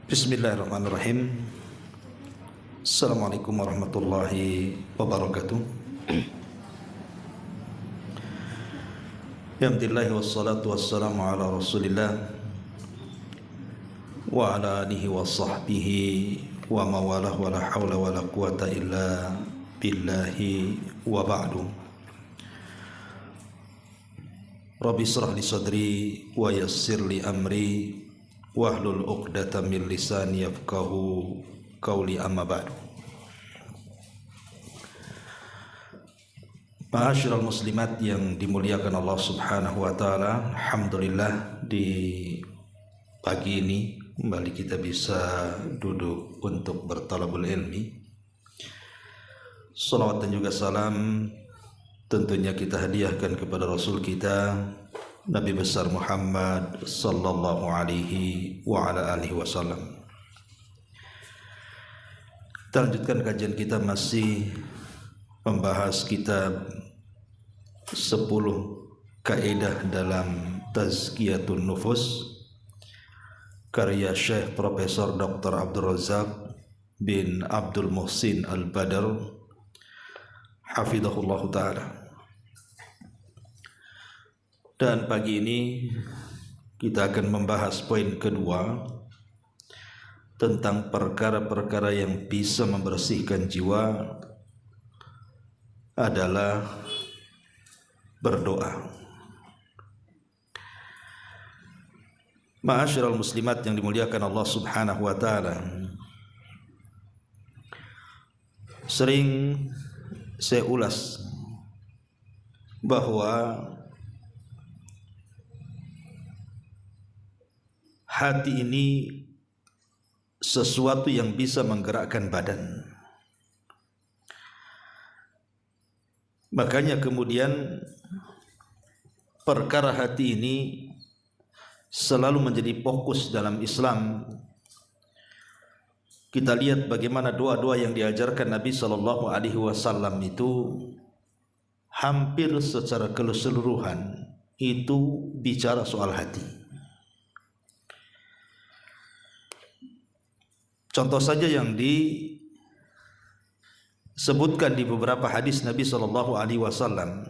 Bismillahirrahmanirrahim. Assalamualaikum warahmatullahi wabarakatuh. Alhamdulillah wassalatu wassalamu ala rasulillah wa ala alihi wa sahbihi wa mawalah wa la hawla wa la quwata illa billahi wa ba'du. Rabbi israh li sadri wa yassir li amri wahlul 'uqdatam min lisani yafqahu qawli, amma ba'du. Ma'asyiral muslimat yang dimuliakan Allah Subhanahu wa taala, alhamdulillah di pagi ini kembali kita bisa duduk untuk bertalabul ilmi. Salawat dan juga salam tentunya kita hadiahkan kepada Rasul kita Nabi besar Muhammad sallallahu alaihi wa ala alihi wasallam. Kita lanjutkan kajian kita, masih membahas kitab 10 kaidah dalam Tazkiyatun Nufus karya Syekh Profesor Dr. Abdul Razak bin Abdul Muhsin Al-Badr hafidhahullah ta'ala. Dan pagi ini kita akan membahas poin kedua tentang perkara-perkara yang bisa membersihkan jiwa adalah berdoa. Ma'asyiral muslimat yang dimuliakan Allah Subhanahu wa taala, sering saya ulas bahwa hati ini sesuatu yang bisa menggerakkan badan. Makanya kemudian perkara hati ini selalu menjadi fokus dalam Islam. Kita lihat bagaimana doa-doa yang diajarkan Nabi sallallahu alaihi wasallam itu hampir secara keseluruhan itu bicara soal hati. Contoh saja yang disebutkan di beberapa hadis Nabi sallallahu alaihi wasallam.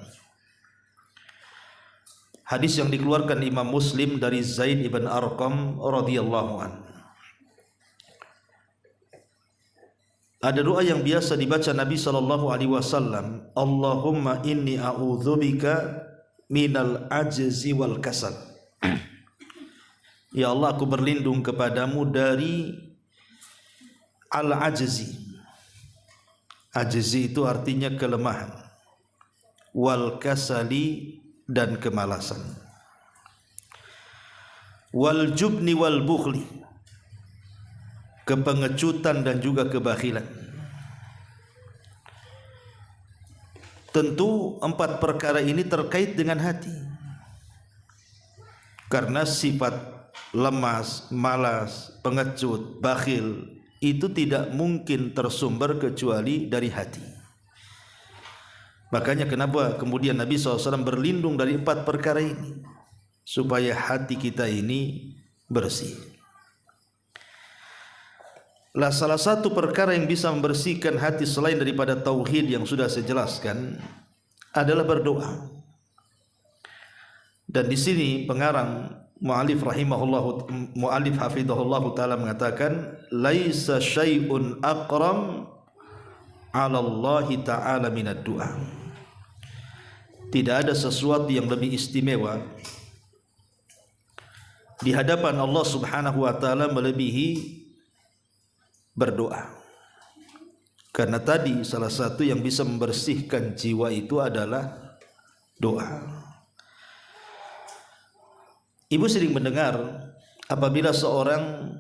Hadis yang dikeluarkan Imam Muslim dari Zaid ibn Arqam radhiyallahu an. Ada doa yang biasa dibaca Nabi sallallahu alaihi wasallam, Allahumma inni a'udzubika minal ajzi wal kasal. Ya Allah, aku berlindung kepadamu dari al-ajzi. Ajzi itu artinya kelemahan. Wal kasali, dan kemalasan. Wal jubni wal bukhli, kepengecutan dan juga kebakhilan. Tentu empat perkara ini terkait dengan hati. Karena sifat lemas, malas, pengecut, bakhil itu tidak mungkin tersumber kecuali dari hati. Makanya kenapa kemudian Nabi SAW berlindung dari empat perkara ini, supaya hati kita ini bersih. Lah, salah satu perkara yang bisa membersihkan hati selain daripada tauhid yang sudah saya jelaskan adalah berdoa. Dan di sini pengarang mu'alif hafidhahullahu ta'ala mengatakan, laisa syai'un aqram 'ala Allah ta'ala minad du'a. Tidak ada sesuatu yang lebih istimewa di hadapan Allah Subhanahu wa taala melebihi berdoa. Karena tadi salah satu yang bisa membersihkan jiwa itu adalah doa. Ibu sering mendengar apabila seorang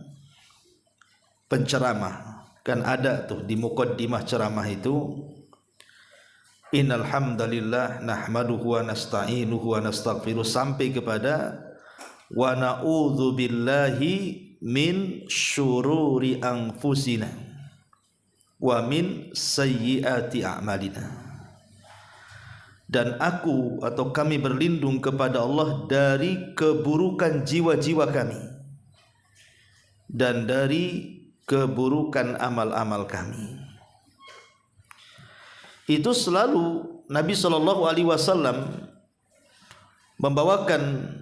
penceramah, kan ada tuh di muqaddimah ceramah itu, innal hamdalillah nahmaduhu wa nasta'inuhu wa nastaghfiruh, sampai kepada wa na'udzu billahi min syururi anfusina wa min sayyiati a'malina. Dan aku atau kami berlindung kepada Allah dari keburukan jiwa-jiwa kami dan dari keburukan amal-amal kami. Itu selalu Nabi Shallallahu Alaihi Wasallam membawakan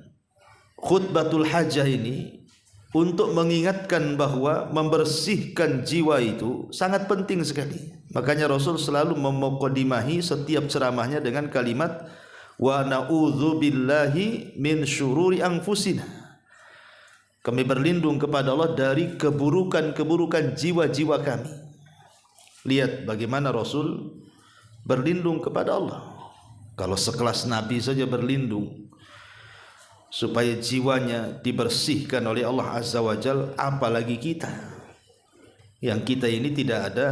khutbatul hajah ini untuk mengingatkan bahwa membersihkan jiwa itu sangat penting sekali. Makanya Rasul selalu memukadimahi setiap ceramahnya dengan kalimat wa na'udzu billahi min syururi anfusina. Kami berlindung kepada Allah dari keburukan-keburukan jiwa-jiwa kami. Lihat bagaimana Rasul berlindung kepada Allah. Kalau sekelas Nabi saja berlindung supaya jiwanya dibersihkan oleh Allah Azza wa Jal, apalagi kita yang kita ini tidak ada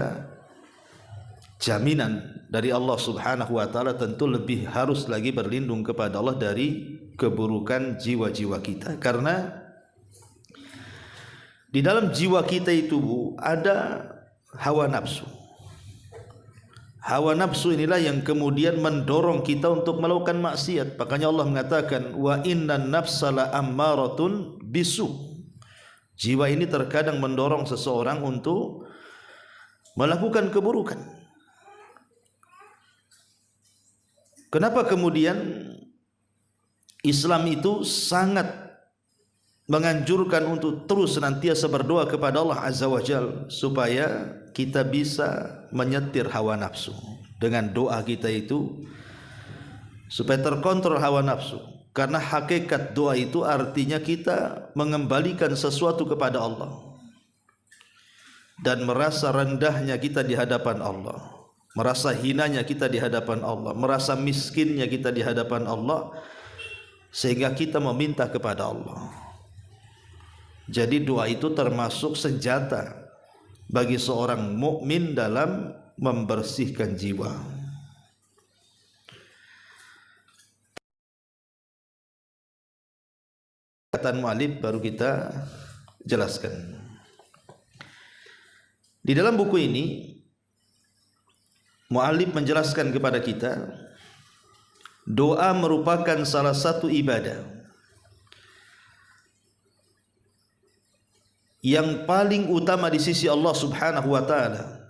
jaminan dari Allah Subhanahu wa taala, tentu lebih harus lagi berlindung kepada Allah dari keburukan jiwa-jiwa kita. Karena di dalam jiwa kita itu ada hawa nafsu. Hawa nafsu inilah yang kemudian mendorong kita untuk melakukan maksiat. Makanya Allah mengatakan wa innan nafsa la ammaratun bisu. Jiwa ini terkadang mendorong seseorang untuk melakukan keburukan. Kenapa kemudian Islam itu sangat menganjurkan untuk terus senantiasa berdoa kepada Allah Azza wa Jal supaya kita bisa menyetir hawa nafsu. Dengan doa kita itu supaya terkontrol hawa nafsu. Karena hakikat doa itu artinya kita mengembalikan sesuatu kepada Allah dan merasa rendahnya kita di hadapan Allah, merasa hinanya kita di hadapan Allah, merasa miskinnya kita di hadapan Allah, sehingga kita meminta kepada Allah. Jadi doa itu termasuk senjata bagi seorang mukmin dalam membersihkan jiwa. Kata mu'allif baru kita jelaskan. Di dalam buku ini mu'allif menjelaskan kepada kita doa merupakan salah satu ibadah yang paling utama di sisi Allah Subhanahu wa taala.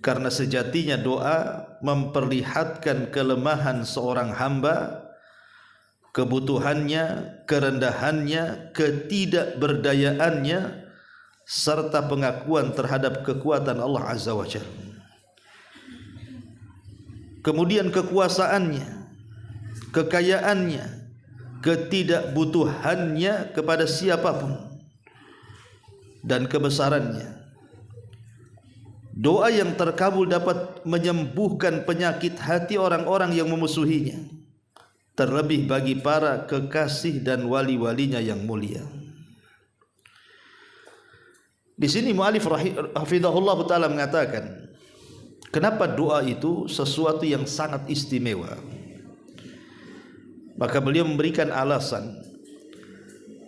Karena sejatinya doa memperlihatkan kelemahan seorang hamba, kebutuhannya, kerendahannya, ketidakberdayaannya, serta pengakuan terhadap kekuatan Allah Azza wa Jalla. Kemudian kekuasaannya, kekayaannya, ketidakbutuhannya kepada siapapun, dan kebesarannya. Doa yang terkabul dapat menyembuhkan penyakit hati orang-orang yang memusuhinya, terlebih bagi para kekasih dan wali-walinya yang mulia. Di sini mu'allif hafizahullah ta'ala mengatakan, kenapa doa itu sesuatu yang sangat istimewa? Maka beliau memberikan alasan.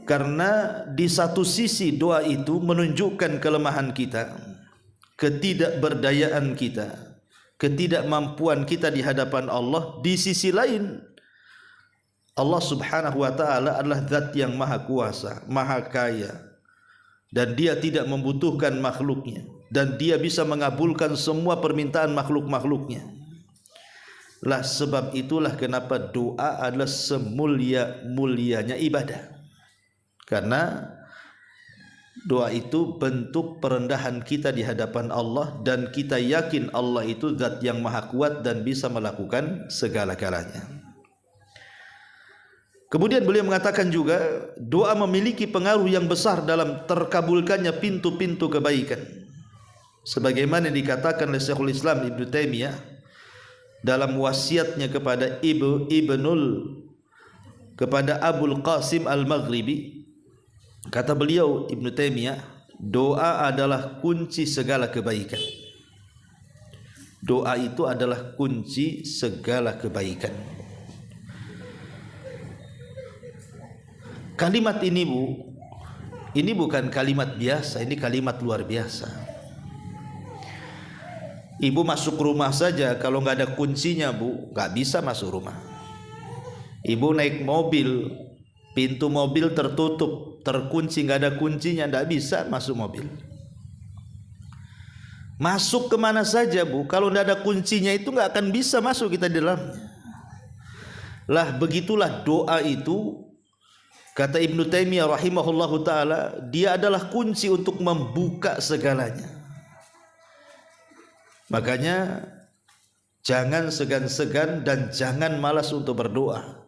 Karena di satu sisi doa itu menunjukkan kelemahan kita, ketidakberdayaan kita, ketidakmampuan kita di hadapan Allah. Di sisi lain, Allah Subhanahu wa taala adalah zat yang maha kuasa, maha kaya, dan dia tidak membutuhkan makhluknya, dan dia bisa mengabulkan semua permintaan makhluk-makhluknya. Lah sebab itulah kenapa doa adalah semulia-mulianya ibadah. Karena doa itu bentuk perendahan kita di hadapan Allah, dan kita yakin Allah itu zat yang maha kuat dan bisa melakukan segala-galanya. Kemudian beliau mengatakan juga doa memiliki pengaruh yang besar dalam terkabulkannya pintu-pintu kebaikan. Sebagaimana dikatakan oleh Syekhul Islam Ibnu Taimiyah dalam wasiatnya kepada kepada Abul Qasim Al-Maghribi. Kata beliau Ibnu Taimiyah, doa adalah kunci segala kebaikan. Doa itu adalah kunci segala kebaikan. Kalimat ini ini bukan kalimat biasa, ini kalimat luar biasa. Ibu masuk rumah saja kalau nggak ada kuncinya, Bu, nggak bisa masuk rumah. Ibu naik mobil, pintu mobil tertutup, terkunci, nggak ada kuncinya, nggak bisa masuk mobil. Masuk kemana saja Bu, kalau nggak ada kuncinya itu nggak akan bisa masuk kita di dalamnya. Lah begitulah doa itu, kata Ibnu Taimiyah rahimahullahu taala, dia adalah kunci untuk membuka segalanya. Makanya jangan segan-segan dan jangan malas untuk berdoa,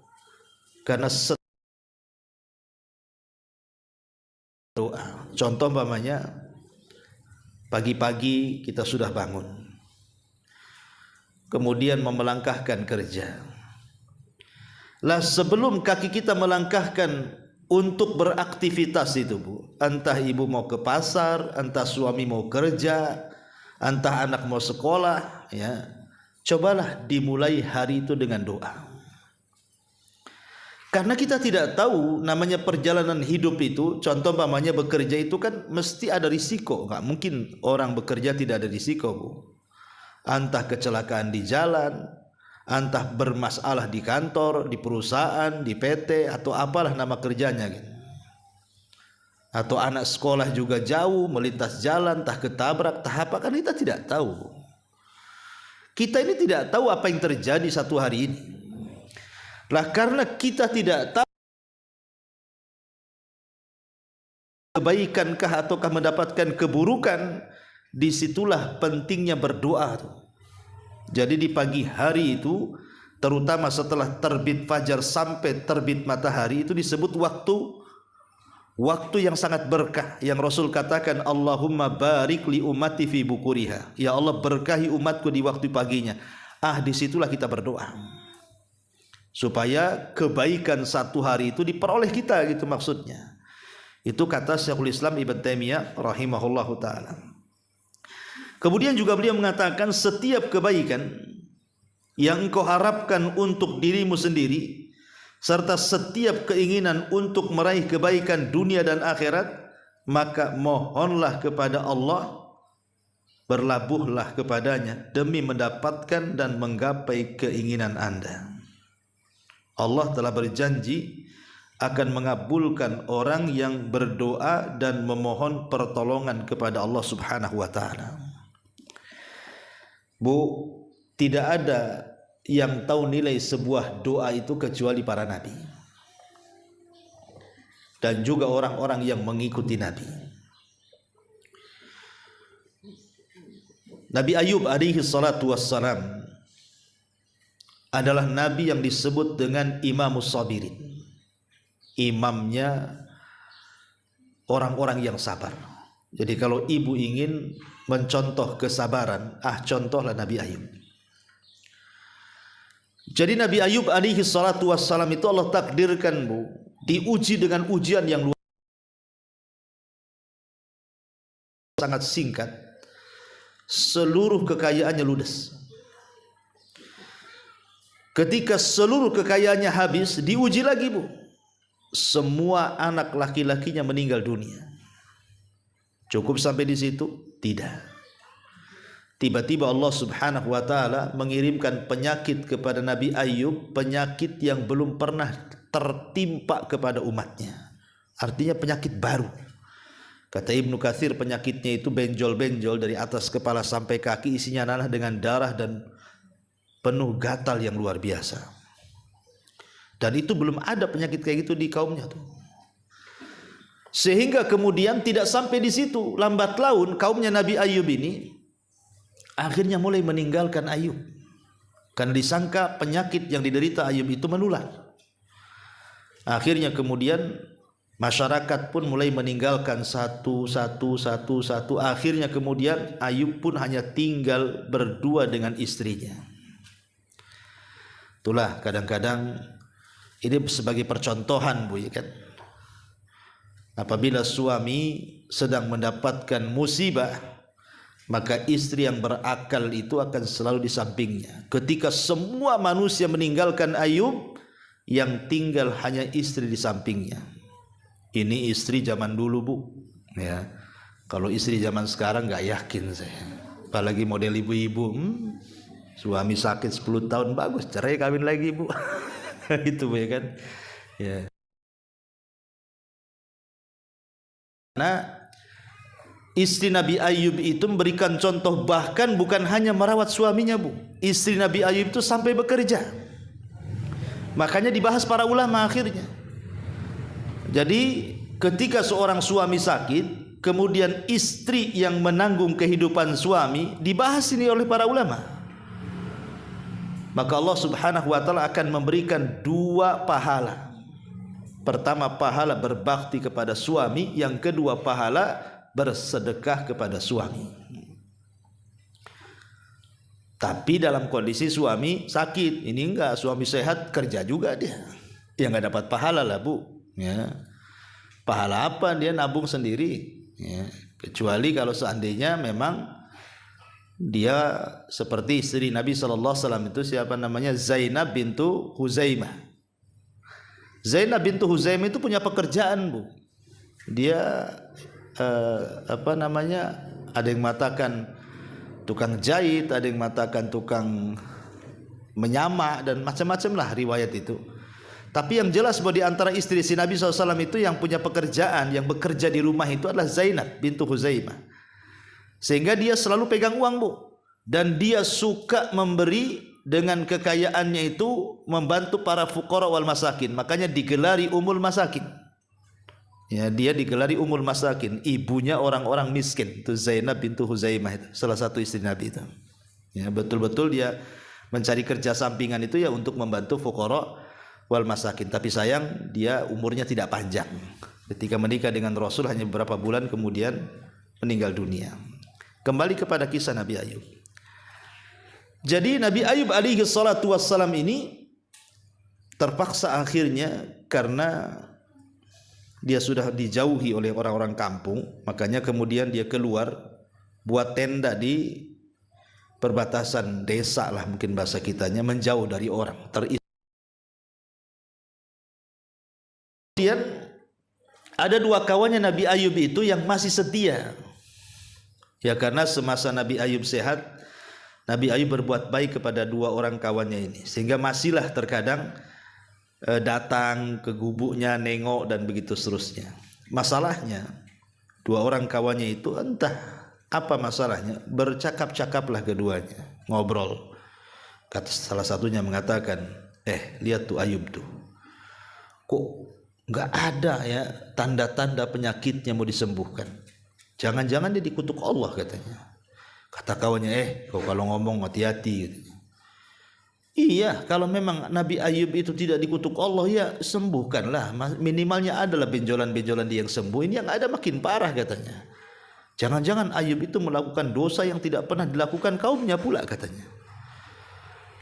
karena doa. Contoh umpamanya pagi-pagi kita sudah bangun, kemudian melangkahkan kerja. Lah sebelum kaki kita melangkahkan untuk beraktivitas itu Bu, entah ibu mau ke pasar, entah suami mau kerja, entah anak mau sekolah, ya, cobalah dimulai hari itu dengan doa. Karena kita tidak tahu namanya perjalanan hidup itu. Contoh umpamanya bekerja itu kan mesti ada risiko, nggak mungkin orang bekerja tidak ada risiko Bu. Entah kecelakaan di jalan, entah bermasalah di kantor, di perusahaan, di PT, atau apalah nama kerjanya gitu. Atau anak sekolah juga jauh melintas jalan, entah ketabrak, entah apa, kan kita tidak tahu. Kita ini tidak tahu apa yang terjadi satu hari ini. Lah karena kita tidak tahu kebaikankah ataukah mendapatkan keburukan, disitulah pentingnya berdoa tuh. Jadi di pagi hari itu, terutama setelah terbit fajar sampai terbit matahari, itu disebut waktu yang sangat berkah, yang Rasul katakan Allahumma barik li ummati fi bukuriha, ya Allah berkahi umatku di waktu paginya. Disitulah kita berdoa supaya kebaikan satu hari itu diperoleh kita, gitu maksudnya. Itu kata Syekhul Islam Ibnu Taimiyah rahimahullahu taala. Kemudian juga beliau mengatakan setiap kebaikan yang engkau harapkan untuk dirimu sendiri, serta setiap keinginan untuk meraih kebaikan dunia dan akhirat, maka mohonlah kepada Allah, berlabuhlah kepadanya demi mendapatkan dan menggapai keinginan Anda. Allah telah berjanji akan mengabulkan orang yang berdoa dan memohon pertolongan kepada Allah Subhanahu wa taala. Bu, tidak ada yang tahu nilai sebuah doa itu kecuali para nabi dan juga orang-orang yang mengikuti nabi. Nabi Ayub alaihi salatu wassalam adalah nabi yang disebut dengan Imamus Sabirin, imamnya orang-orang yang sabar. Jadi kalau ibu ingin mencontoh kesabaran, contohlah Nabi Ayub. Jadi Nabi Ayub alaihi salatu wassalam itu Allah takdirkan Bu, diuji dengan ujian yang luar sangat singkat, seluruh kekayaannya ludes. Ketika seluruh kekayaannya habis, diuji lagi Bu, semua anak laki-lakinya meninggal dunia. Cukup sampai di situ? Tidak. Tiba-tiba Allah Subhanahu wa taala mengirimkan penyakit kepada Nabi Ayub, penyakit yang belum pernah tertimpa kepada umatnya. Artinya penyakit baru. Kata Ibnu Katsir, penyakitnya itu benjol-benjol dari atas kepala sampai kaki, isinya nanah dengan darah dan penuh gatal yang luar biasa. Dan itu belum ada penyakit kayak gitu di kaumnya tuh. Sehingga kemudian tidak sampai di situ, lambat laun kaumnya Nabi Ayub ini akhirnya mulai meninggalkan Ayub, karena disangka penyakit yang diderita Ayub itu menular. Akhirnya kemudian masyarakat pun mulai meninggalkan satu. Akhirnya kemudian Ayub pun hanya tinggal berdua dengan istrinya. Itulah kadang-kadang ini sebagai percontohan Bu, ya kan? Apabila suami sedang mendapatkan musibah, maka istri yang berakal itu akan selalu di sampingnya. Ketika semua manusia meninggalkan Ayub, yang tinggal hanya istri di sampingnya. Ini istri zaman dulu Bu, ya. Kalau istri zaman sekarang nggak yakin saya. Apalagi model ibu-ibu, suami sakit 10 tahun bagus, cerai kawin lagi Bu. Itu Bu, ya kan. Ya. Nah, istri Nabi Ayub itu memberikan contoh, bahkan bukan hanya merawat suaminya, Bu. Istri Nabi Ayub itu sampai bekerja. Makanya dibahas para ulama akhirnya. Jadi ketika seorang suami sakit, kemudian istri yang menanggung kehidupan suami, dibahas ini oleh para ulama. Maka Allah Subhanahu wa taala akan memberikan dua pahala. Pertama, pahala berbakti kepada suami, yang kedua pahala bersedekah kepada suami. Tapi dalam kondisi suami sakit. Ini enggak, suami sehat kerja juga dia. Ya enggak dapat pahala lah, Bu. Ya. Pahala apa, dia nabung sendiri. Ya. Kecuali kalau seandainya memang dia seperti istri Nabi SAW itu, siapa namanya, Zainab bintu Huzaimah. Zainab bintu Huzaimah itu punya pekerjaan, Bu. Dia ada yang mengatakan tukang jahit, ada yang mengatakan tukang menyamak, dan macam-macam lah riwayat itu. Tapi yang jelas bahwa di antara istri si Nabi SAW itu yang punya pekerjaan, yang bekerja di rumah itu adalah Zainab bintu Huzaimah. Sehingga dia selalu pegang uang, Bu. Dan dia suka memberi, dengan kekayaannya itu membantu para fuqara wal masakin. Makanya digelari Ummul Masakin. Ya, dia digelari Ummul Masakin, ibunya orang-orang miskin. Itu Zainab bintu Huzaimah itu, salah satu istri Nabi itu. Ya, betul-betul dia mencari kerja sampingan itu ya untuk membantu fuqara wal masakin. Tapi sayang dia umurnya tidak panjang. Ketika menikah dengan Rasul hanya beberapa bulan kemudian meninggal dunia. Kembali kepada kisah Nabi Ayub. Jadi Nabi Ayub alaihi salatu wassalam ini terpaksa akhirnya, karena dia sudah dijauhi oleh orang-orang kampung, makanya kemudian dia keluar buat tenda di perbatasan desa lah, mungkin bahasa kitanya, menjauh dari orang. Kemudian ada dua kawannya Nabi Ayub itu yang masih setia. Ya, karena semasa Nabi Ayub sehat, Nabi Ayub berbuat baik kepada dua orang kawannya ini, sehingga masihlah terkadang datang ke gubuknya, nengok, dan begitu seterusnya. Masalahnya dua orang kawannya itu entah apa masalahnya, bercakap-cakaplah keduanya, ngobrol. Kata salah satunya mengatakan, lihat tuh Ayub tuh, kok nggak ada ya tanda-tanda penyakitnya mau disembuhkan. Jangan-jangan dia dikutuk Allah, katanya. Kata kawannya, kau kalau ngomong hati-hati. Iya, kalau memang Nabi Ayub itu tidak dikutuk Allah, ya sembuhkanlah. Minimalnya adalah benjolan-benjolan dia yang sembuh. Ini yang ada makin parah, katanya. Jangan-jangan Ayub itu melakukan dosa yang tidak pernah dilakukan kaumnya pula, katanya.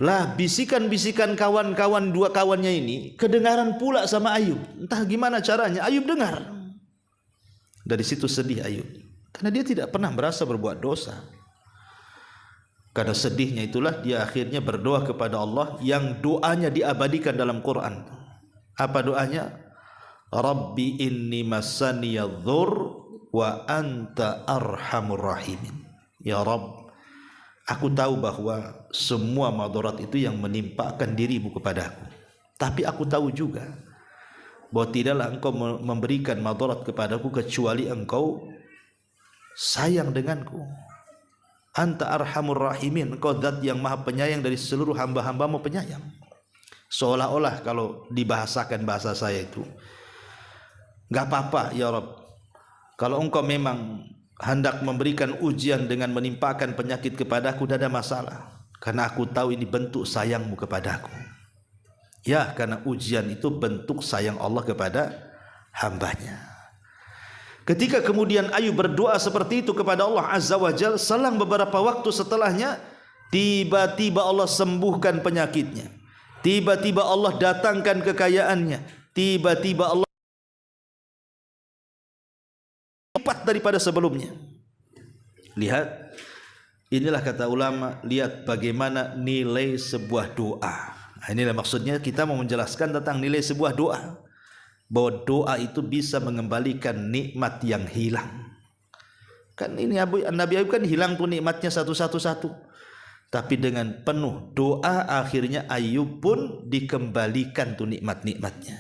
Lah, bisikan-bisikan kawan-kawan dua kawannya ini kedengaran pula sama Ayub. Entah gimana caranya, Ayub dengar. Dari situ sedih Ayub, karena dia tidak pernah merasa berbuat dosa. Karena sedihnya itulah dia akhirnya berdoa kepada Allah, yang doanya diabadikan dalam Quran. Apa doanya? Rabbi inni massaniyadh-dhur wa anta arhamur rahimin. Ya Rabb, aku tahu bahwa semua madarat itu yang menimpakan dirimu kepadaku. Tapi aku tahu juga bahwa tidaklah engkau memberikan madarat kepadaku kecuali engkau sayang denganku. Anta arhamur rahimin, engkau zat yang maha penyayang dari seluruh hamba-hambamu penyayang. Seolah-olah kalau dibahasakan bahasa saya itu, enggak apa-apa ya Rabb, kalau engkau memang hendak memberikan ujian dengan menimpakan penyakit kepadaku, tidak ada masalah, karena aku tahu ini bentuk sayangmu kepadaku. Ya, karena ujian itu bentuk sayang Allah kepada hambanya. Ketika kemudian Ayub berdoa seperti itu kepada Allah Azza wa Jalla, selang beberapa waktu setelahnya, tiba-tiba Allah sembuhkan penyakitnya. Tiba-tiba Allah datangkan kekayaannya. Tiba-tiba Allah lipat daripada sebelumnya. Lihat, inilah kata ulama, lihat bagaimana nilai sebuah doa. Nah, inilah maksudnya kita mau menjelaskan tentang nilai sebuah doa, bahwa doa itu bisa mengembalikan nikmat yang hilang. Kan ini Nabi Ayub kan hilang tuh nikmatnya satu-satu. Tapi dengan penuh doa akhirnya Ayub pun dikembalikan tuh nikmat-nikmatnya.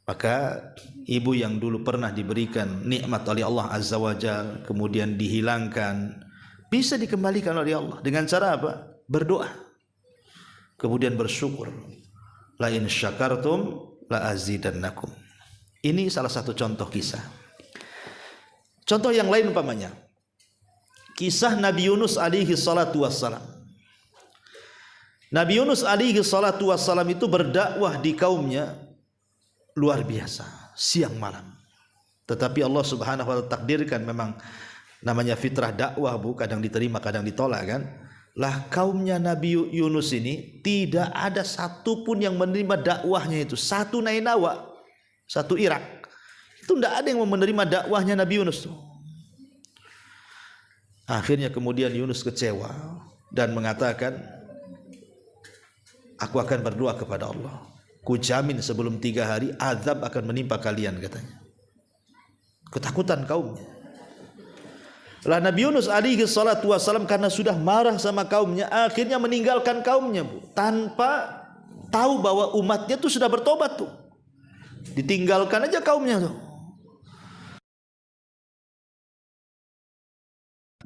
Maka ibu yang dulu pernah diberikan nikmat oleh Allah Azza wa Jalla kemudian dihilangkan, bisa dikembalikan oleh Allah dengan cara apa? Berdoa, kemudian bersyukur. La in syakartum la azidannakum. Ini salah satu contoh kisah. Contoh yang lain umpamanya kisah Nabi Yunus alaihi salatu wassalam. Nabi Yunus alaihi salatu wassalam itu berdakwah di kaumnya luar biasa, siang malam. Tetapi Allah Subhanahu wa taala takdirkan, memang namanya fitrah dakwah Bu, kadang diterima kadang ditolak kan. Lah kaumnya Nabi Yunus ini tidak ada satupun yang menerima dakwahnya itu. Satu Nainawa, satu Irak, itu tidak ada yang menerima dakwahnya Nabi Yunus. Akhirnya kemudian Yunus kecewa dan mengatakan, aku akan berdoa kepada Allah, kujamin sebelum 3 hari azab akan menimpa kalian, katanya. Ketakutan kaumnya. Lah Nabi Yunus alaihi salatu wassalam karena sudah marah sama kaumnya, akhirnya meninggalkan kaumnya Bu, tanpa tahu bahwa umatnya tuh sudah bertobat tuh. Ditinggalkan aja kaumnya tuh.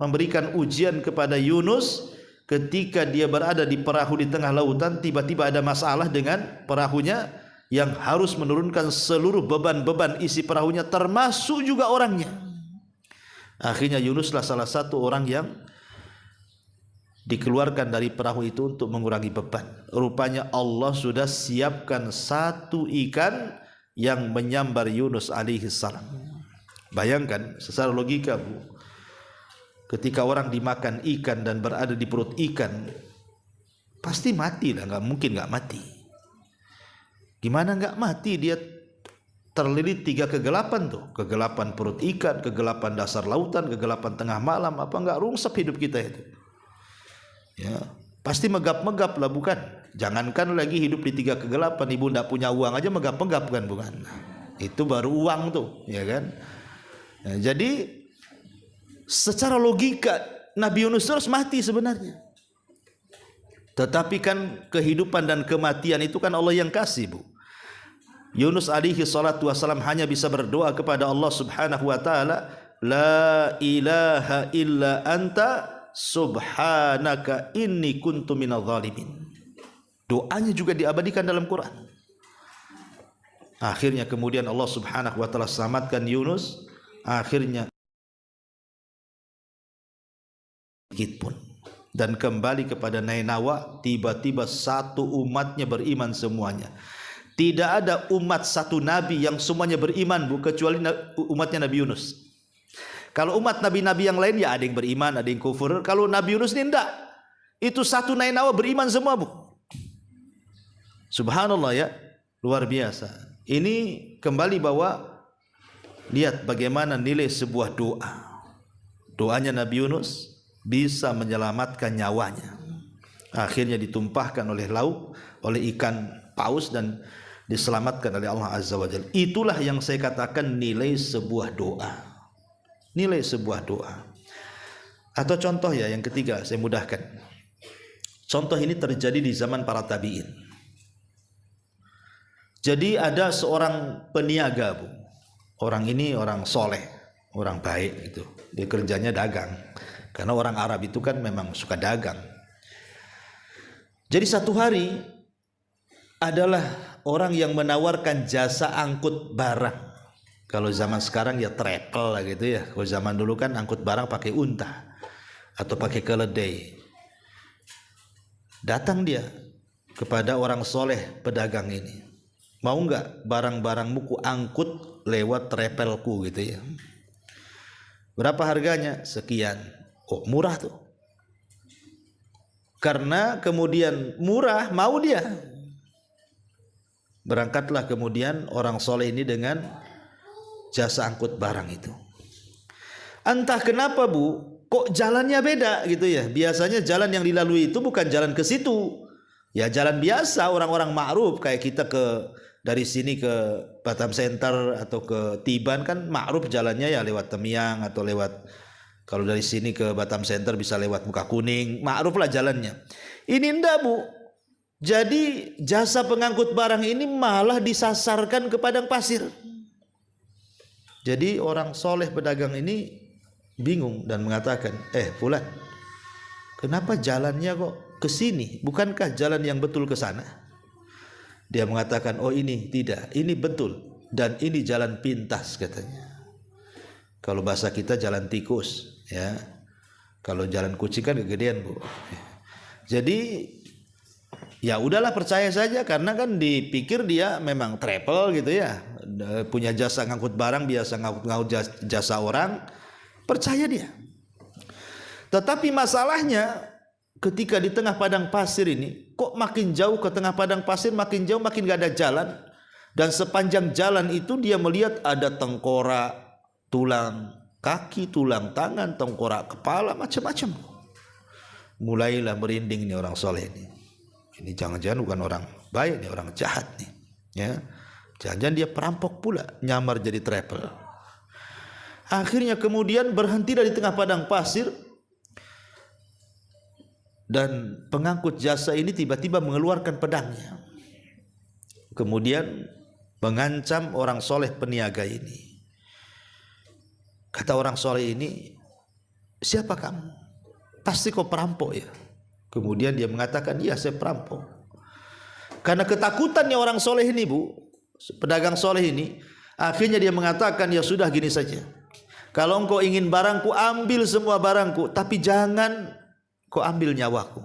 Memberikan ujian kepada Yunus ketika dia berada di perahu di tengah lautan, tiba-tiba ada masalah dengan perahunya yang harus menurunkan seluruh beban-beban isi perahunya, termasuk juga orangnya. Akhirnya Yunuslah salah satu orang yang dikeluarkan dari perahu itu untuk mengurangi beban. Rupanya Allah sudah siapkan satu ikan yang menyambar Yunus alaihi salam. Bayangkan secara logika Bu, ketika orang dimakan ikan dan berada di perut ikan, pasti mati lah, nggak mungkin nggak mati. Gimana nggak mati? Dia terlilit 3 kegelapan tuh, kegelapan perut ikan, kegelapan dasar lautan, kegelapan tengah malam. Apa nggak rungsep hidup kita itu? Ya, pasti megap-megap lah, bukan? Jangankan lagi hidup di 3 kegelapan, ibu ndak punya uang aja megap-megap kan, bukan? Itu baru uang tuh, ya kan? Ya, jadi secara logika Nabi Yunus harus mati sebenarnya. Tetapi kan kehidupan dan kematian itu kan Allah yang kasih Bu. Yunus alaihi salatu wassalam hanya bisa berdoa kepada Allah Subhanahu wa taala, la ilaha illa anta subhanaka inni kuntu minadh dhalimin. Doanya juga diabadikan dalam Quran. Akhirnya kemudian Allah Subhanahu wa taala selamatkan Yunus. Akhirnya sedikit pun, dan kembali kepada Nainawa. Tiba-tiba satu umatnya beriman semuanya. Tidak ada umat satu nabi yang semuanya beriman Bu, kecuali umatnya Nabi Yunus. Kalau umat nabi-nabi yang lain ya ada yang beriman, ada yang kufur. Kalau Nabi Yunus ini enggak. Itu satu Nainawa beriman semua Bu. Subhanallah ya, luar biasa. Ini kembali bahwa lihat bagaimana nilai sebuah doa. Doanya Nabi Yunus bisa menyelamatkan nyawanya. Akhirnya ditumpahkan oleh laut, oleh ikan paus, dan diselamatkan oleh Allah Azza wa Jalla. Itulah yang saya katakan nilai sebuah doa. Nilai sebuah doa. Atau contoh ya yang ketiga saya mudahkan. Contoh ini terjadi di zaman para tabi'in. Jadi ada seorang peniaga Bu. Orang ini orang soleh, orang baik gitu. Dia kerjanya dagang. Karena orang Arab itu kan memang suka dagang. Jadi satu hari adalah orang yang menawarkan jasa angkut barang. Kalau zaman sekarang ya travel lah gitu ya. Kalau zaman dulu kan angkut barang pakai unta atau pakai keledai. Datang dia kepada orang soleh pedagang ini. Mau nggak barang-barangmu ku angkut lewat travelku gitu ya. Berapa harganya? Sekian. Oh murah tuh. Karena kemudian murah, mau dia. Berangkatlah kemudian orang soleh ini dengan jasa angkut barang itu. Entah kenapa Bu, kok jalannya beda gitu ya. Biasanya jalan yang dilalui itu bukan jalan ke situ. Ya jalan biasa orang-orang ma'ruf, kayak kita dari sini ke Batam Center atau ke Tiban kan ma'ruf jalannya ya lewat Temiang atau lewat, kalau dari sini ke Batam Center bisa lewat Muka Kuning, ma'ruf lah jalannya. Ini enggak Bu. Jadi jasa pengangkut barang ini malah disasarkan ke padang pasir. Jadi orang soleh pedagang ini bingung dan mengatakan, Fulan, kenapa jalannya kok ke sini? Bukankah jalan yang betul ke sana? Dia mengatakan, oh ini tidak, ini betul. Dan ini jalan pintas katanya. Kalau bahasa kita jalan tikus, ya. Kalau jalan kucing kan kegedean, Bu. Jadi ya udahlah, percaya saja, karena kan dipikir dia memang travel gitu ya, punya jasa ngangkut barang, biasa ngangkut jasa orang, percaya dia. Tetapi masalahnya ketika di tengah padang pasir ini, kok makin jauh ke tengah padang pasir, makin jauh makin gak ada jalan. Dan sepanjang jalan itu dia melihat ada tengkorak, tulang kaki, tulang tangan, tengkorak kepala, macam-macam. Mulailah merinding nih orang soleh ini. Ini jangan-jangan bukan orang baik nih, orang jahat nih, ya. Jangan-jangan dia perampok pula, nyamar jadi travel. Akhirnya kemudian berhenti dari tengah padang pasir, dan pengangkut jasa ini tiba-tiba mengeluarkan pedangnya, kemudian mengancam orang soleh peniaga ini. Kata orang soleh ini, siapa kamu? Pasti kau perampok ya? Kemudian dia mengatakan, iya saya perampok. Karena ketakutannya orang soleh ini, Bu, pedagang soleh ini, akhirnya dia mengatakan, ya sudah gini saja, kalau engkau ingin barangku, ambil semua barangku, tapi jangan kau ambil nyawaku,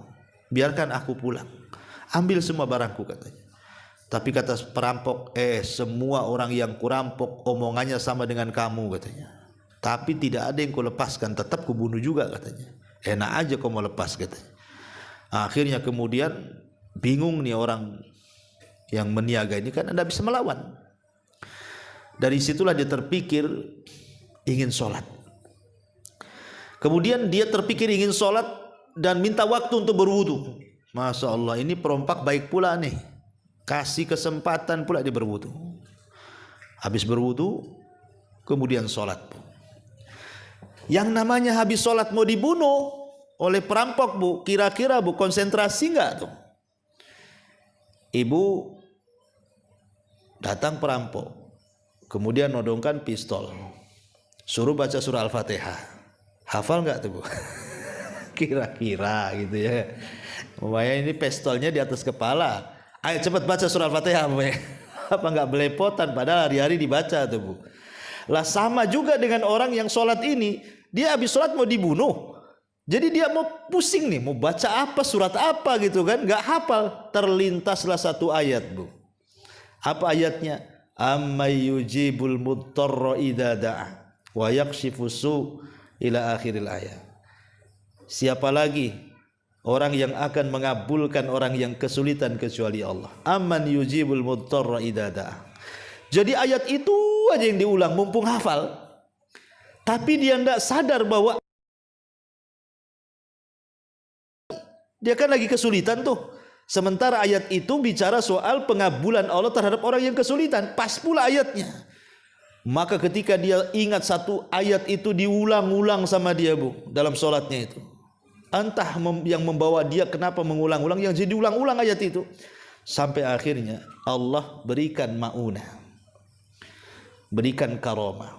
biarkan aku pulang. Ambil semua barangku katanya. Tapi kata perampok, semua orang yang kurampok omongannya sama dengan kamu katanya. Tapi tidak ada yang kau lepaskan, tetap kubunuh juga katanya. Enak aja kau mau lepas katanya. Akhirnya kemudian bingung nih orang yang meniaga ini, kan anda bisa melawan. Dari situlah dia terpikir ingin sholat. Kemudian dia terpikir ingin sholat dan minta waktu untuk berwudu. Masya Allah, ini perompak baik pula nih, kasih kesempatan pula dia berwudu. Habis berwudu kemudian sholat. Yang namanya habis sholat mau dibunuh oleh perampok, Bu, kira-kira Bu konsentrasi enggak tuh? Ibu datang perampok, kemudian nodongkan pistol, suruh baca surah Al-Fatihah. Hafal enggak tuh, Bu? Kira-kira gitu ya. Umpamanya ini pistolnya di atas kepala, ayo cepat baca surah Al-Fatihah. Apa enggak belepotan, padahal hari-hari dibaca tuh, Bu. Lah sama juga dengan orang yang sholat ini, dia habis sholat mau dibunuh. Jadi dia mau pusing nih, mau baca apa, surat apa gitu kan, nggak hafal. Terlintaslah satu ayat, Bu. Apa ayatnya? Ammay yujibul mudtarra idza da'a wa yakshifu su' ila akhiril ayat. Siapa lagi orang yang akan mengabulkan orang yang kesulitan kecuali Allah? Amman yujibul mudtarra idza da'a. Jadi ayat itu aja yang diulang, mumpung hafal. Tapi dia tidak sadar bahwa dia kan lagi kesulitan tuh. Sementara ayat itu bicara soal pengabulan Allah terhadap orang yang kesulitan. Pas pula ayatnya. Maka ketika dia ingat satu ayat itu diulang-ulang sama dia, Bu, dalam sholatnya itu. Entah yang membawa dia kenapa mengulang-ulang, yang jadi ulang-ulang ayat itu. Sampai akhirnya Allah berikan ma'unah, berikan karomah.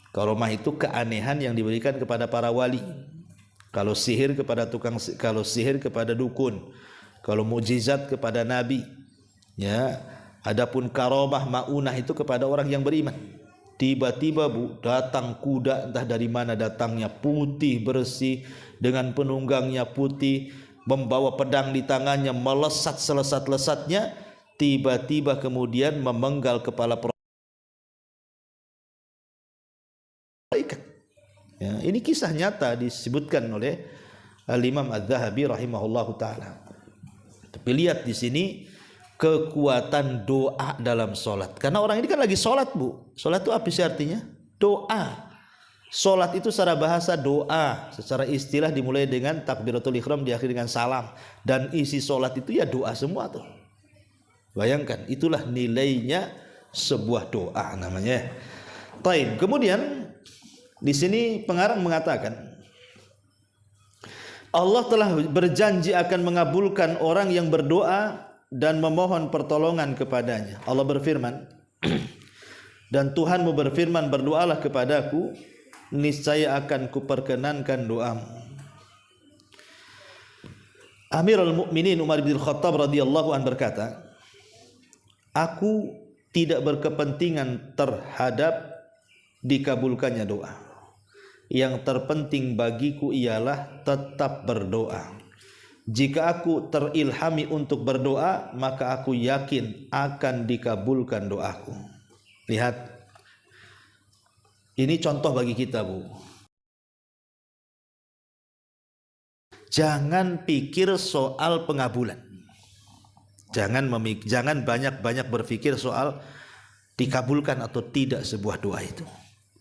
Karomah itu keanehan yang diberikan kepada para wali. Kalau sihir kepada kalau sihir kepada dukun, kalau mukjizat kepada nabi, ya. Adapun karomah maunah itu kepada orang yang beriman. Tiba-tiba, Bu, datang kuda, entah dari mana datangnya, putih bersih dengan penunggangnya putih, membawa pedang di tangannya, melesat selesat-lesatnya, tiba-tiba kemudian memenggal kepala ya, ini kisah nyata disebutkan oleh Al-Imam Az-Zahabi rahimahullahu taala. Tapi lihat di sini kekuatan doa dalam solat. Karena orang ini kan lagi solat, Bu. Solat itu apa sih artinya? Doa. Solat itu secara bahasa doa. Secara istilah dimulai dengan takbiratul ihram, diakhiri dengan salam. Dan isi solat itu ya doa semua tuh. Bayangkan, itulah nilainya sebuah doa namanya. Taib. Kemudian di sini pengarang mengatakan Allah telah berjanji akan mengabulkan orang yang berdoa dan memohon pertolongan kepadanya. Allah berfirman, dan Tuhanmu berfirman, berdoalah kepadaku, niscaya akan kuperkenankan doamu. Amirul Mukminin Umar bin Khattab radhiyallahu an berkata, aku tidak berkepentingan terhadap dikabulkannya doa. Yang terpenting bagiku ialah tetap berdoa. Jika aku terilhami untuk berdoa, maka aku yakin akan dikabulkan doaku. Lihat, ini contoh bagi kita, Bu. Jangan pikir soal pengabulan. Jangan banyak-banyak berpikir soal dikabulkan atau tidak sebuah doa itu.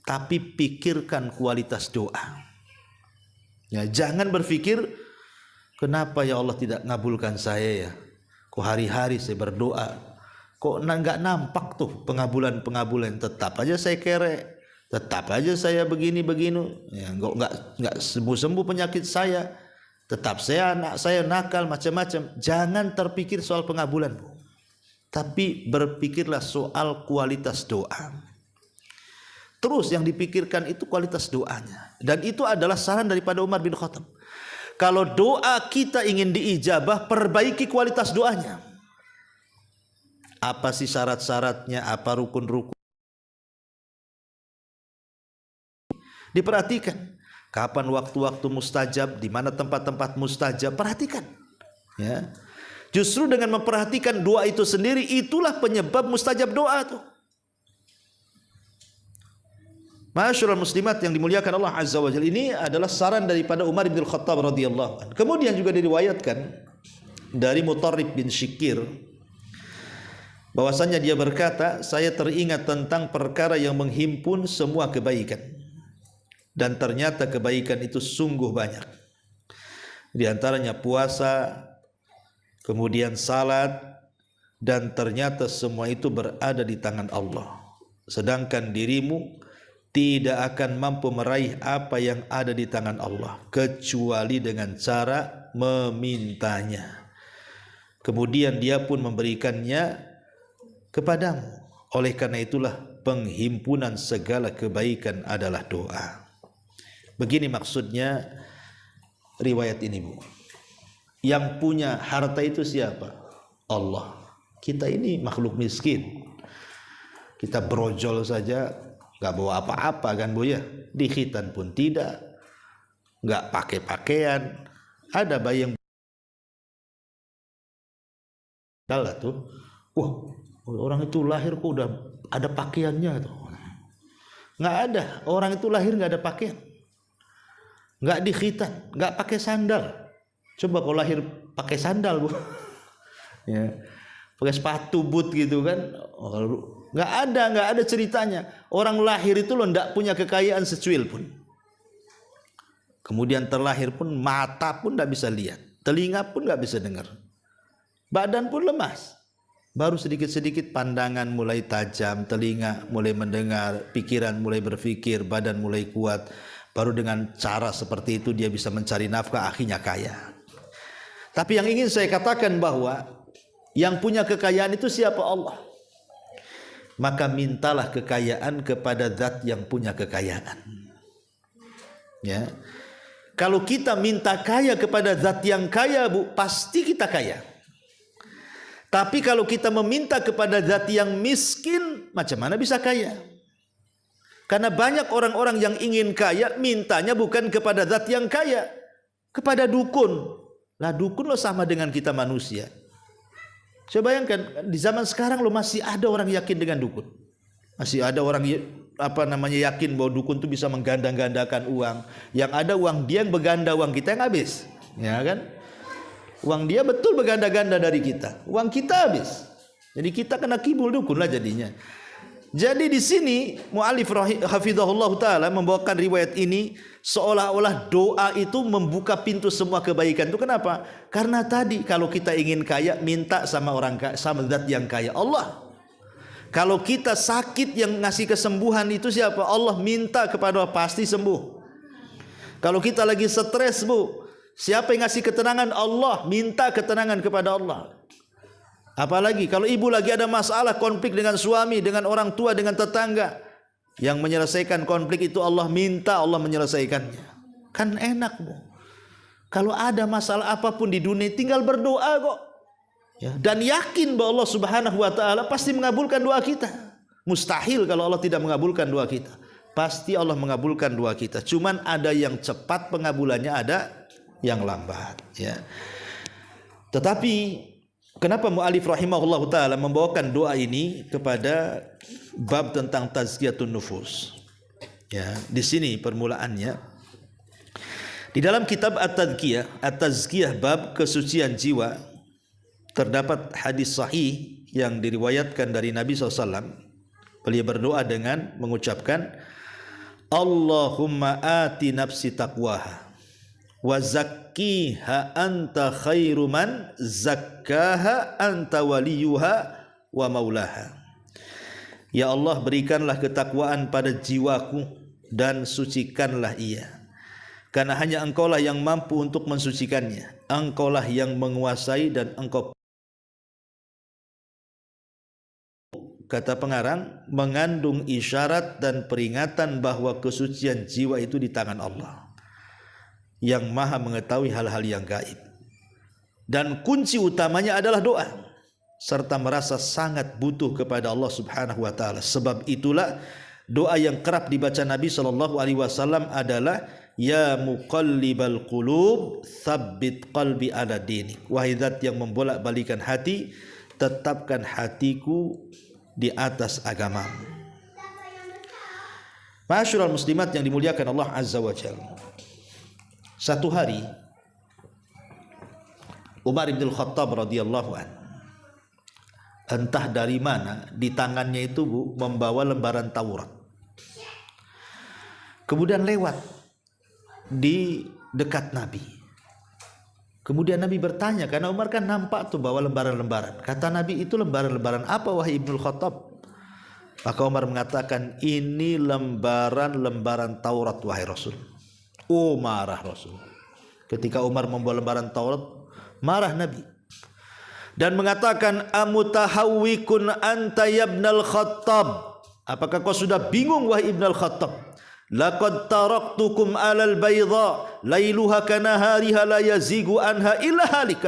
Tapi pikirkan kualitas doa. Ya, jangan berpikir, kenapa ya Allah tidak ngabulkan saya ya? Kok hari-hari saya berdoa, kok nggak nampak tuh pengabulan. Tetap aja saya kere, tetap aja saya begini. Ya, nggak sembuh penyakit saya. Tetap anak saya nakal macam-macam. Jangan terpikir soal pengabulan, Bu. Tapi berpikirlah soal kualitas doa. Terus yang dipikirkan itu kualitas doanya. Dan itu adalah saran daripada Umar bin Khattab. Kalau doa kita ingin diijabah, perbaiki kualitas doanya. Apa sih syarat-syaratnya? Apa rukun-rukun? Diperhatikan. Kapan waktu-waktu mustajab, di mana tempat-tempat mustajab, perhatikan. Ya. Justru dengan memperhatikan doa itu sendiri, itulah penyebab mustajab doa tuh. Ma'asyiral muslimat yang dimuliakan Allah Azza wa Jalla, ini adalah saran daripada Umar bin Khattab radhiyallahu anhu. Kemudian juga diriwayatkan dari Mutarrib bin Syikir bahwasanya dia berkata, saya teringat tentang perkara yang menghimpun semua kebaikan. Dan ternyata kebaikan itu sungguh banyak. Di antaranya puasa, kemudian salat, dan ternyata semua itu berada di tangan Allah. Sedangkan dirimu tidak akan mampu meraih apa yang ada di tangan Allah kecuali dengan cara memintanya. Kemudian dia pun memberikannya kepadamu. Oleh karena itulah penghimpunan segala kebaikan adalah doa. Begini maksudnya riwayat ini, Bu. Yang punya harta itu siapa? Allah. Kita ini makhluk miskin. Kita brojol saja, gak bawa apa-apa kan, Bu ya. Di khitan pun tidak, gak pakai pakaian. Ada bayi yang kalah tuh, wah orang itu lahir kok udah ada pakaiannya tuh. Nggak ada, orang itu lahir nggak ada pakaian, nggak di khitan, nggak pakai sandal. Coba kalau lahir pakai sandal, Bu, ya, pakai sepatu boot gitu kan, nggak ada ceritanya. Orang lahir itu loh nggak punya kekayaan secuil pun. Kemudian terlahir pun mata pun nggak bisa lihat, telinga pun nggak bisa dengar, badan pun lemas. Baru sedikit-sedikit pandangan mulai tajam, telinga mulai mendengar, pikiran mulai berpikir, badan mulai kuat. Baru dengan cara seperti itu dia bisa mencari nafkah, akhirnya kaya. Tapi yang ingin saya katakan bahwa yang punya kekayaan itu siapa? Allah. Maka mintalah kekayaan kepada zat yang punya kekayaan. Ya. Kalau kita minta kaya kepada zat yang kaya, Bu, pasti kita kaya. Tapi kalau kita meminta kepada zat yang miskin, macam mana bisa kaya? Karena banyak orang-orang yang ingin kaya, mintanya bukan kepada zat yang kaya, kepada dukun. Lah dukun lo sama dengan kita manusia. Coba bayangkan, di zaman sekarang lo masih ada orang yakin dengan dukun. Masih ada orang yakin bahwa dukun itu bisa mengganda-gandakan uang. Yang ada uang dia yang berganda, uang kita yang habis. Ya kan? Uang dia betul berganda-ganda dari kita, uang kita habis. Jadi kita kena kibul dukun lah jadinya. Jadi di sini mu'alif hafizahullah ta'ala membawakan riwayat ini seolah-olah doa itu membuka pintu semua kebaikan. Itu kenapa? Karena tadi kalau kita ingin kaya, minta sama orang kaya, sama zat yang kaya, Allah. Kalau kita sakit, yang ngasih kesembuhan itu siapa? Allah. Minta kepada Allah, pasti sembuh. Kalau kita lagi stres, Bu, siapa yang ngasih ketenangan? Allah. Minta ketenangan kepada Allah. Apalagi kalau ibu lagi ada masalah, konflik dengan suami, dengan orang tua, dengan tetangga, yang menyelesaikan konflik itu Allah, minta Allah menyelesaikannya. Kan enak, Bu. Kalau ada masalah apapun di dunia tinggal berdoa kok. Ya, dan yakin bahwa Allah Subhanahu wa taala pasti mengabulkan doa kita. Mustahil kalau Allah tidak mengabulkan doa kita. Pasti Allah mengabulkan doa kita. Cuman ada yang cepat pengabulannya, ada yang lambat, ya. Tetapi kenapa mu'alif rahimahullah ta'ala membawakan doa ini kepada bab tentang tazkiyatun nufus? Ya, di sini permulaannya. Di dalam kitab At-Tazkiyah bab kesucian jiwa, terdapat hadis sahih yang diriwayatkan dari Nabi SAW. Beliau berdoa dengan mengucapkan, Allahumma ati nafsi taqwaha wa zakkiha anta khairu man zakkaha anta waliyuha wa maulaha. Ya Allah, berikanlah ketakwaan pada jiwaku dan sucikanlah ia, karena hanya Engkaulah yang mampu untuk mensucikannya. Engkaulah yang menguasai dan Engkau, kata pengarang, mengandung isyarat dan peringatan bahwa kesucian jiwa itu di tangan Allah yang maha mengetahui hal-hal yang gaib. Dan kunci utamanya adalah doa, serta merasa sangat butuh kepada Allah Subhanahu wa taala. Sebab itulah doa yang kerap dibaca Nabi SAW adalah, ya muqallibal qulub tsabbit qalbi ala dinik. Wahai zat yang membolak-balikan hati, tetapkan hatiku di atas agamamu. Ma'asyiral muslimat yang dimuliakan Allah Azza wa Jalla. Satu hari Umar bin Khattab radhiyallahu an, entah dari mana di tangannya itu, Bu, membawa lembaran Taurat. Kemudian lewat di dekat Nabi. Kemudian Nabi bertanya, karena Umar kan nampak tuh bawa lembaran-lembaran. Kata Nabi, itu lembaran-lembaran apa wahai Ibnu Khattab? Maka Umar mengatakan, ini lembaran-lembaran Taurat wahai Rasul. Oh, marah Rasul. Ketika Umar membawa lembaran Taurat, marah Nabi dan mengatakan, amutahawwikun anta ya Ibnul Khattab? Apakah kau sudah bingung wahai Ibnul Khattab? Laqad taraktukum alal bayda lailuha kanahariha la yazigu anha illa halik.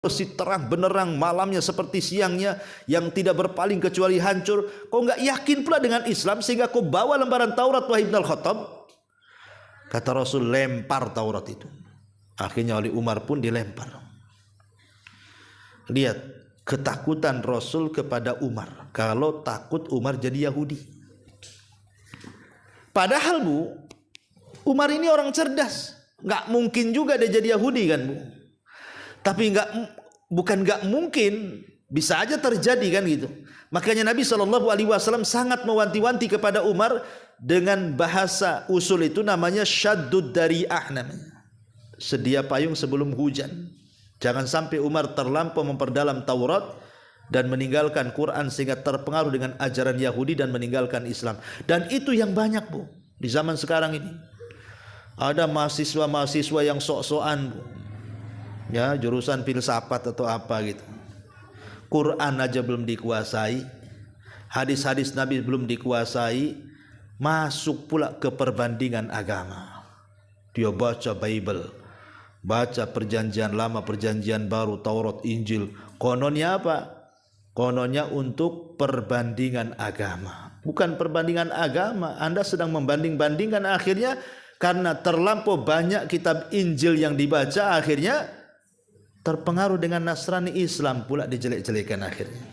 Si terang benerang, malamnya seperti siangnya, yang tidak berpaling kecuali hancur. Kau enggak yakin pula dengan Islam sehingga kau bawa lembaran Taurat wahai Ibnul Khattab? Kata Rasul, lempar Taurat itu. Akhirnya oleh Umar pun dilempar. Lihat ketakutan Rasul kepada Umar. Kalau takut Umar jadi Yahudi. Padahal, Bu, Umar ini orang cerdas. Nggak mungkin juga dia jadi Yahudi kan, Bu. Tapi bukan nggak mungkin, bisa aja terjadi kan gitu. Makanya Nabi SAW sangat mewanti-wanti kepada Umar dengan bahasa usul itu, namanya syaddud dari'ah namanya. Sedia payung sebelum hujan. Jangan sampai Umar terlampau memperdalam Taurat dan meninggalkan Quran sehingga terpengaruh dengan ajaran Yahudi dan meninggalkan Islam. Dan itu yang banyak, Bu, di zaman sekarang ini. Ada mahasiswa-mahasiswa yang sok-sokan, Bu, ya, jurusan filsafat atau apa gitu. Quran aja belum dikuasai, hadis-hadis Nabi belum dikuasai, masuk pula ke perbandingan agama. Dia baca Bible, baca perjanjian lama, perjanjian baru, Taurat, Injil. Kononnya apa? Kononnya untuk perbandingan agama. Bukan perbandingan agama, Anda sedang membanding-bandingkan. Akhirnya karena terlampau banyak kitab Injil yang dibaca, akhirnya terpengaruh dengan Nasrani, Islam pula dijelek-jelekan akhirnya.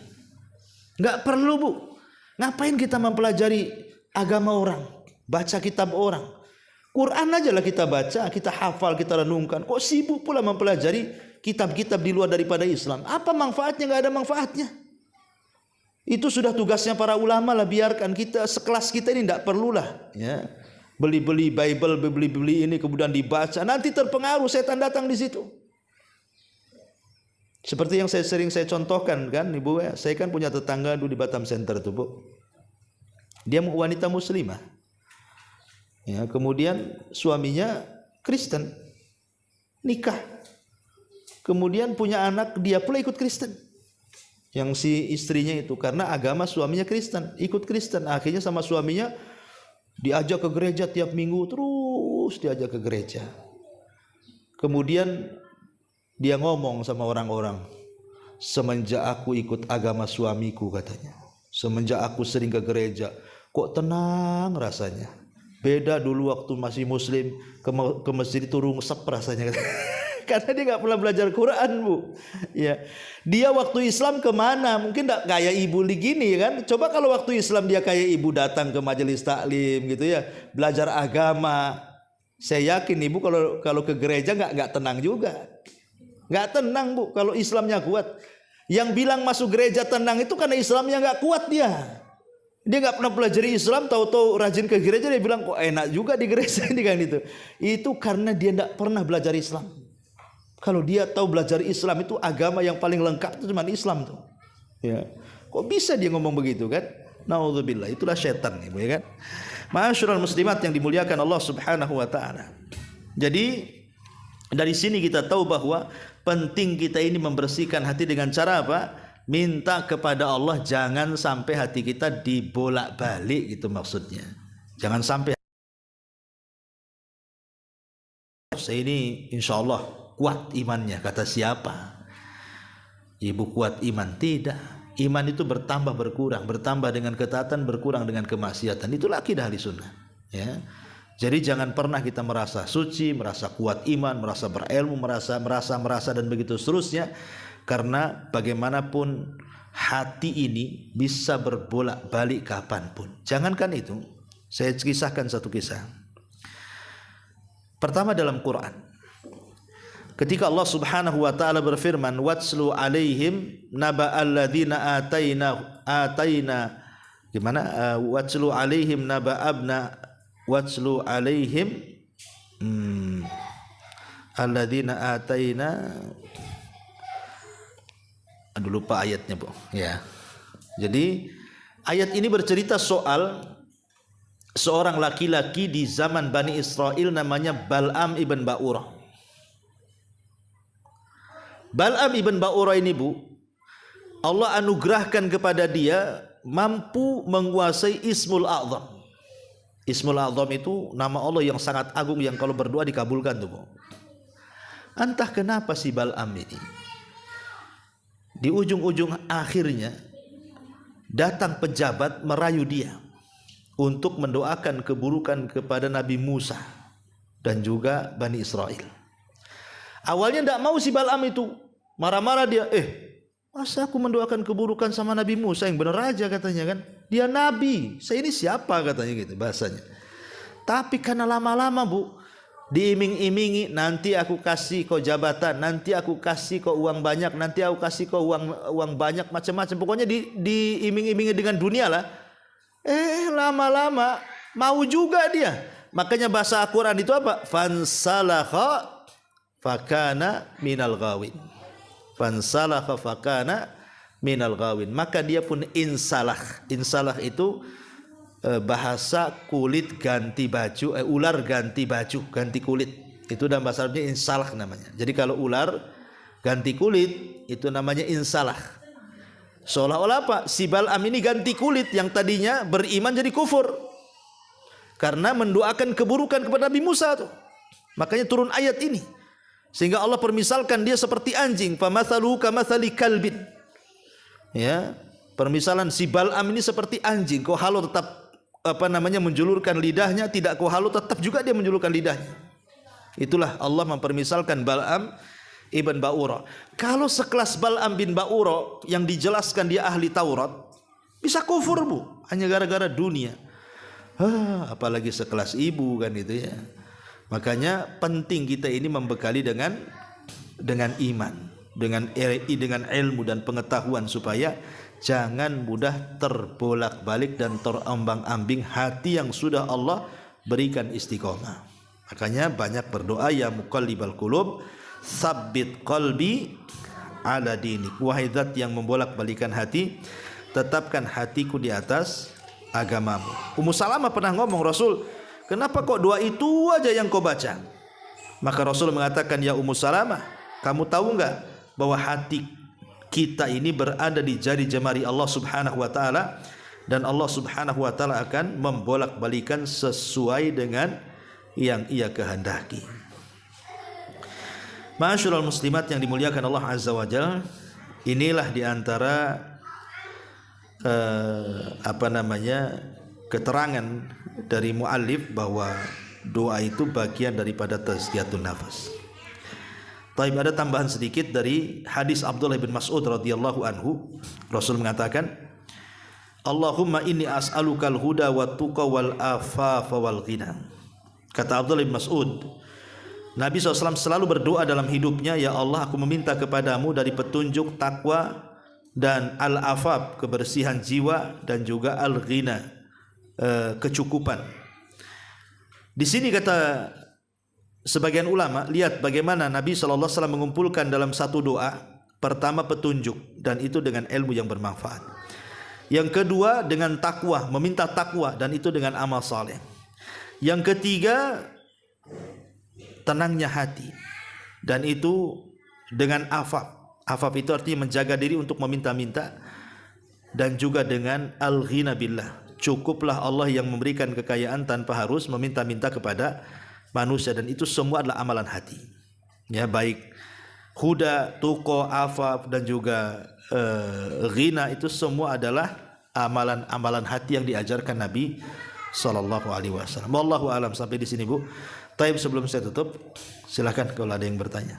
Nggak perlu, Bu. Ngapain kita mempelajari agama orang, baca kitab orang? Quran aja lah kita baca, kita hafal, kita renungkan. Kok sibuk pula mempelajari kitab-kitab di luar daripada Islam? Apa manfaatnya? Nggak ada manfaatnya. Itu sudah tugasnya para ulama lah. Biarkan kita, sekelas kita ini nggak perlulah, ya, beli-beli Bible, beli-beli ini kemudian dibaca. Nanti terpengaruh, setan datang di situ. Seperti yang sering saya contohkan kan, Ibu, ya. Saya kan punya tetangga dulu di Batam Center itu, Bu. Dia wanita muslimah. Ya, kemudian suaminya Kristen. Nikah. kemudian punya anak, dia pula ikut Kristen. Yang si istrinya itu karena agama suaminya Kristen, ikut Kristen. Akhirnya sama suaminya diajak ke gereja tiap minggu, terus diajak ke gereja. Kemudian dia ngomong sama orang-orang, semenjak aku ikut agama suamiku, katanya, semenjak aku sering ke gereja, kok tenang rasanya. Beda dulu waktu masih muslim, ke masjid itu rungsep rasanya. Karena dia nggak pernah belajar Quran, Bu. Ya, dia waktu Islam kemana? Mungkin nggak kayak ibu gini kan? Coba kalau waktu Islam dia kayak ibu datang ke majelis taklim gitu ya, belajar agama. Saya yakin ibu kalau ke gereja nggak tenang juga, nggak tenang, Bu. Kalau Islamnya kuat, yang bilang masuk gereja tenang itu karena Islamnya nggak kuat dia. Dia nggak pernah pelajari Islam, tahu-tahu rajin ke gereja dia bilang kok enak juga di gereja ini kan itu. Itu karena dia nggak pernah belajar Islam. Kalau dia tahu belajar Islam itu agama yang paling lengkap itu cuma Islam tuh. Ya. Kok bisa dia ngomong begitu kan? Nauzubillah, itulah setan ya kan. Ma'asyiral muslimat yang dimuliakan Allah Subhanahu wa taala. Jadi dari sini kita tahu bahwa penting kita ini membersihkan hati dengan cara apa? Minta kepada Allah jangan sampai hati kita dibolak-balik gitu maksudnya. Jangan sampai saya ini insya Allah kuat imannya, kata siapa? Ibu kuat iman? Tidak. Iman itu bertambah berkurang, bertambah dengan ketaatan, berkurang dengan kemaksiatan. Itulah akidah ahli sunnah. Ya. Jadi jangan pernah kita merasa suci, merasa kuat iman, merasa berilmu, merasa dan begitu seterusnya. Karena bagaimanapun hati ini bisa berbolak-balik kapanpun. Jangankan itu, saya kisahkan satu kisah. Pertama dalam Quran, ketika Allah Subhanahu wa taala berfirman, "Watslu 'alaihim naba'al ladzina ataina" gimana? "Watslu 'alaihim naba'abna watslu 'alaihim alladzina ataina." Aduh lupa ayatnya, Bu. Ya. Jadi ayat ini bercerita soal seorang laki-laki di zaman Bani Israel namanya Bal'am ibn Ba'urah. Bal'am ibn Ba'urah ini, Bu, Allah anugerahkan kepada dia mampu menguasai Ismul A'zam. Ismul A'zam itu nama Allah yang sangat agung yang kalau berdoa dikabulkan tuh, Bu. Entah kenapa si Bal'am ini di ujung-ujung akhirnya datang pejabat merayu dia untuk mendoakan keburukan kepada Nabi Musa dan juga Bani Israel. Awalnya tidak mau si Bal'am itu, marah-marah dia, masa aku mendoakan keburukan sama Nabi Musa, yang benar aja katanya kan, dia Nabi, saya ini siapa katanya gitu bahasanya. Tapi karena lama-lama, Bu, diiming-imingi, nanti aku kasih kau jabatan, nanti aku kasih kau uang banyak, nanti aku kasih kau uang banyak, macam-macam. Pokoknya diiming-imingi dengan dunia lah. Lama-lama mau juga dia. Makanya bahasa Al-Quran itu apa? Fansalakha fakana minal ghawin. Fansalakha fakana minal ghawin. Maka dia pun insalah. Insalah itu bahasa kulit ganti baju, ular ganti baju, ganti kulit. Itu dalam bahasa Arabnya insalah namanya. Jadi kalau ular ganti kulit itu namanya insalah. Seolah-olah apa? Si Bal'am ini ganti kulit, yang tadinya beriman jadi kufur karena mendoakan keburukan kepada Nabi Musa tuh. Makanya turun ayat ini. Sehingga Allah permisalkan dia seperti anjing, famathaluhu kamathali kalbin. Ya, permisalan si Bal'am ini seperti anjing. Kau halu tetap menjulurkan lidahnya, tidak kau halu tetap juga dia menjulurkan lidahnya. Itulah Allah mempermisalkan Bal'am ibn Ba'urah. Kalau sekelas Bal'am bin Ba'urah yang dijelaskan dia ahli Taurat, bisa kufur, Bu, hanya gara-gara dunia. Apalagi sekelas ibu kan itu ya. Makanya penting kita ini membekali dengan iman, dengan ilmu dan pengetahuan supaya jangan mudah terbolak-balik dan terombang-ambing hati yang sudah Allah berikan istiqomah. Makanya banyak berdoa, ya muqallibal qulub, tsabbit qalbi ala dinik. Wahai zat yang membolak-balikan hati, tetapkan hatiku di atas agamamu. Ummu Salamah pernah ngomong, Rasul, kenapa kok doa itu aja yang kau baca? Maka Rasul mengatakan, ya Ummu Salamah, Kamu tahu enggak bahwa hati kita ini berada di jari jemari Allah Subhanahu wa taala, dan Allah Subhanahu wa taala akan membolak-balikan sesuai dengan yang Ia kehendaki. Ma'asyiral muslimat yang dimuliakan Allah Azza wa Jalla, inilah di antara keterangan dari muallif bahwa doa itu bagian daripada tazkiyatun nafas. Taib, ada tambahan sedikit dari hadis Abdullah bin Mas'ud radhiyallahu anhu. Rasul mengatakan, Allahumma inni as'alukal huda wat tuqa wal afafa wal ghina. Kata Abdullah bin Mas'ud, Nabi SAW selalu berdoa dalam hidupnya, ya Allah, aku meminta kepadamu dari petunjuk, takwa, dan al-afaf, kebersihan jiwa, dan juga al-ghina, kecukupan. Di sini kata sebagian ulama, lihat bagaimana Nabi SAW mengumpulkan dalam satu doa. Pertama petunjuk, dan itu dengan ilmu yang bermanfaat. Yang kedua dengan takwa, meminta takwa, dan itu dengan amal saleh. Yang ketiga tenangnya hati, dan itu dengan afaf. Afaf itu artinya menjaga diri untuk meminta-minta, dan juga dengan al-ghina billah, cukuplah Allah yang memberikan kekayaan tanpa harus meminta-minta kepada manusia, dan itu semua adalah amalan hati. Ya, baik huda, tuqa, afaf, dan juga ghina, itu semua adalah amalan-amalan hati yang diajarkan Nabi sallallahu alaihi wasallam. Wallahu alam. Sampai di sini, Bu. Taib, sebelum saya tutup, silakan kalau ada yang bertanya.